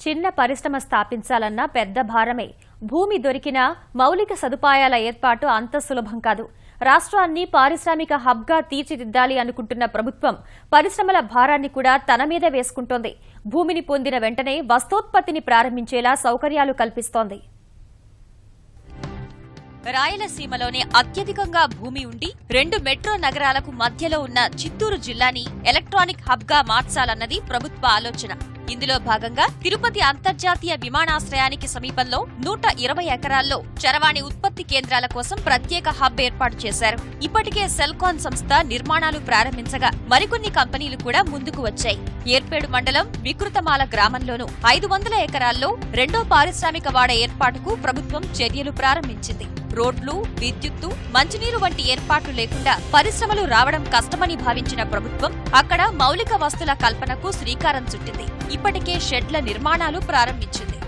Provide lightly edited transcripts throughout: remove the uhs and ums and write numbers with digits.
చిన్న పరిశ్రమ స్థాపించాలన్న పెద్ద భారమే. భూమి దొరికినా మౌలిక సదుపాయాల ఏర్పాటు అంత సులభం కాదు. రాష్ట్రాన్ని పారిశ్రామిక హబ్గా తీర్చిదిద్దాలి అనుకుంటున్న ప్రభుత్వం పరిశ్రమల భారాన్ని కూడా తన మీద వేసుకుంటోంది. భూమిని పొందిన వెంటనే వస్తోత్పత్తిని ప్రారంభించేలా సౌకర్యాలు కల్పిస్తోంది. రాయలసీమలోనే అత్యధికంగా భూమి ఉండి 2 మెట్రో నగరాలకు మధ్యలో ఉన్న చిత్తూరు జిల్లాని ఎలక్ట్రానిక్ హబ్ గా మార్చాలన్నది ప్రభుత్వ ఆలోచన. ఇందులో భాగంగా తిరుపతి అంతర్జాతీయ విమానాశ్రయానికి సమీపంలో 120 ఎకరాల్లో చరవాణి ఉత్పత్తి కేంద్రాల కోసం ప్రత్యేక హబ్ ఏర్పాటు చేశారు. ఇప్పటికే సెల్కాన్ సంస్థ నిర్మాణాలు ప్రారంభించగా మరికొన్ని కంపెనీలు కూడా ముందుకు వచ్చాయి. ఏర్పేడు మండలం వికృతమాల గ్రామంలోనూ 500 ఎకరాల్లో రెండో పారిశ్రామిక వాడ ఏర్పాటుకు ప్రభుత్వం చర్యలు ప్రారంభించింది. రోడ్లు, విద్యుత్తు, మంచినీరు వంటి ఏర్పాట్లు లేకుండా పరిశ్రమలు రావడం కష్టమని భావించిన ప్రభుత్వం అక్కడ మౌలిక వస్తుల కల్పనకు శ్రీకారం చుట్టింది. ఇప్పటికే షెడ్ల నిర్మాణాలు ప్రారంభించింది.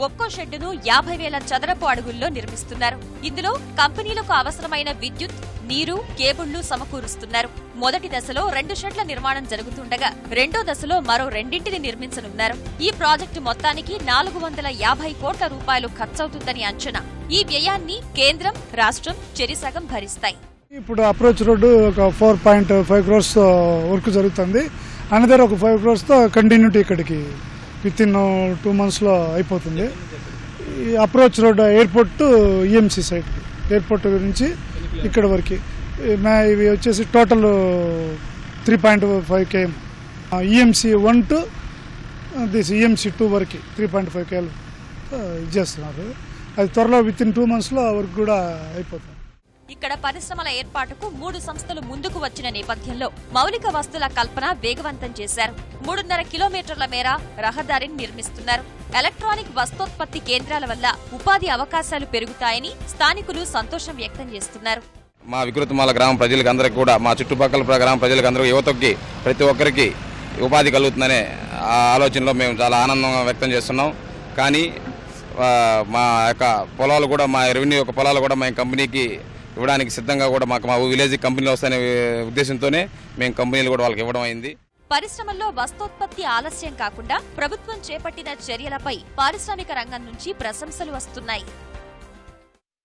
ఒక్కో షెడ్డును 50,000 చదరపు అడుగుల్లో నిర్మిస్తున్నారు. ఇందులో కంపెనీలకు అవసరమైన విద్యుత్, నీరు, కేబుళ్లు సమకూరుస్తున్నారు. మొదటి దశలో 2 షెడ్ల నిర్మాణం జరుగుతుండగా రెండో దశలో మరో 2ంటిని నిర్మించనున్నారు. ఈ ప్రాజెక్టు మొత్తానికి 450 కోట్ల రూపాయలు ఖర్చవుతుందని అంచనా. ఈ వ్యయాన్ని కేంద్రం, రాష్ట్రం చెరిసగం భరిస్తాయి. ఇప్పుడు అప్రోచ్ రోడ్డు ఒక 4.5 crores వర్క్ జరుగుతుంది. అనదర్ ఒక 5 crores తో కంటిన్యూటీ ఇక్కడికి వితిన్ 2 months అయిపోతుంది. ఈ approach road airport to EMC side, airport నుంచి ఇక్కడ వరకు ఇవి వచ్చేసి total 3.5 km. EMC 1 to this EMC 2 వరకు 3.5 km చేస్తున్నారు. అది త్వరలో వితిన్ 2 months వర్క్ కూడా అయిపోతుంది. ఇక్కడ పరిశ్రమల ఏర్పాటుకు 3 సంస్థలు ముందుకు వచ్చిన నేపథ్యంలో మౌలిక వస్తుల కల్పన వేగవంతం చేశారు. 3.5 కిలోమీటర్ల మేర రహదారిని నిర్మిస్తున్నారు. ఎలక్ట్రానిక్ వస్తోత్పత్తి కేంద్రాల వల్ల ఉపాధి అవకాశాలు పెరుగుతాయని స్థానికులు సంతోషం వ్యక్తం చేస్తున్నారు. మా వికృతమాల గ్రామ ప్రజలకు అందరికీ కూడా, మా చుట్టుపక్కల గ్రామ ప్రజలకు అందరూ, యువతకి ప్రతి ఒక్కరికి ఉపాధి కలుగుతుందనే ఆలోచనలో మేము చాలా ఆనందంగా వ్యక్తం చేస్తున్నాం. కానీ మా యొక్క పొలాలు కూడా, మా రెవెన్యూ యొక్క పొలాలు కూడా మేము కంపెనీకి ఇవ్వడానికి సిద్ధంగా కూడా మా విలేజ్ కంపెనీలు వస్తాయనే ఉద్దేశంతోనే మేము కంపెనీలు కూడా వాళ్ళకి ఇవ్వడం అయింది. పరిశ్రమల్లో వస్తోత్పత్తి ఆలస్యం కాకుండా ప్రభుత్వం చేపట్టిన చర్యలపై పారిశ్రామిక రంగం నుంచి ప్రశంసలు వస్తున్నాయి.